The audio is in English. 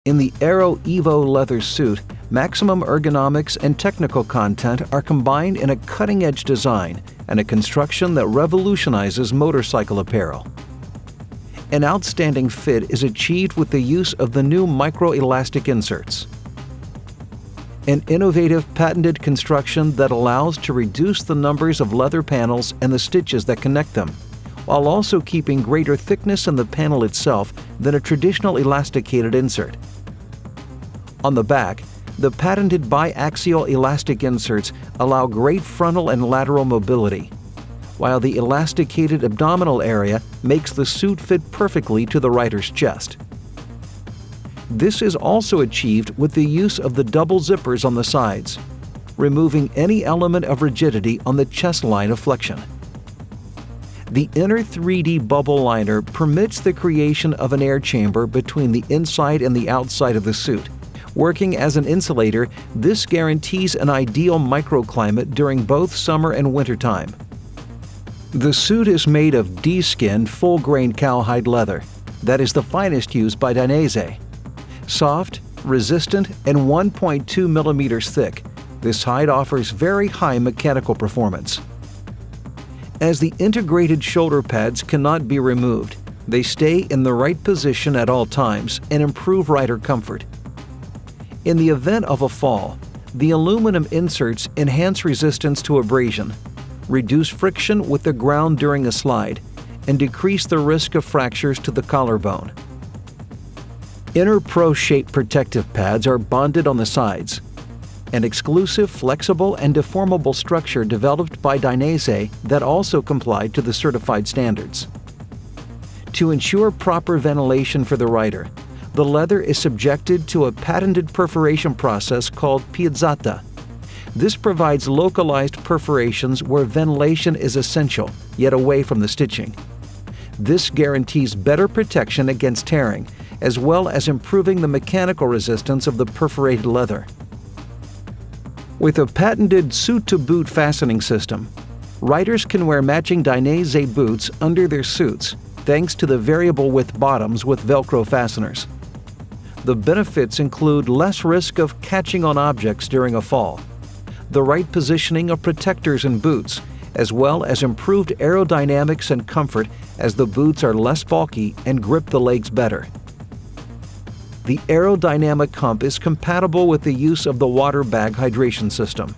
In the Aero Evo leather suit, maximum ergonomics and technical content are combined in a cutting-edge design and a construction that revolutionizes motorcycle apparel. An outstanding fit is achieved with the use of the new micro-elastic inserts. An innovative patented construction that allows to reduce the numbers of leather panels and the stitches that connect them, while also keeping greater thickness in the panel itself than a traditional elasticated insert. On the back, the patented biaxial elastic inserts allow great frontal and lateral mobility, while the elasticated abdominal area makes the suit fit perfectly to the rider's chest. This is also achieved with the use of the double zippers on the sides, removing any element of rigidity on the chest line of flexion. The inner 3D bubble liner permits the creation of an air chamber between the inside and the outside of the suit. Working as an insulator, this guarantees an ideal microclimate during both summer and winter time. The suit is made of D-skin full-grain cowhide leather that is the finest used by Dainese. Soft, resistant, and 1.2 millimeters thick, this hide offers very high mechanical performance. As the integrated shoulder pads cannot be removed, they stay in the right position at all times and improve rider comfort. In the event of a fall, the aluminum inserts enhance resistance to abrasion, reduce friction with the ground during a slide, and decrease the risk of fractures to the collarbone. Inner Pro-Shape protective pads are bonded on the sides, an exclusive, flexible, and deformable structure developed by Dainese that also complied to the certified standards. To ensure proper ventilation for the rider, the leather is subjected to a patented perforation process called piazzata. This provides localized perforations where ventilation is essential, yet away from the stitching. This guarantees better protection against tearing, as well as improving the mechanical resistance of the perforated leather. With a patented suit-to-boot fastening system, riders can wear matching Dainese boots under their suits thanks to the variable width bottoms with Velcro fasteners. The benefits include less risk of catching on objects during a fall, the right positioning of protectors in boots, as well as improved aerodynamics and comfort as the boots are less bulky and grip the legs better. The aerodynamic hump is compatible with the use of the water bag hydration system.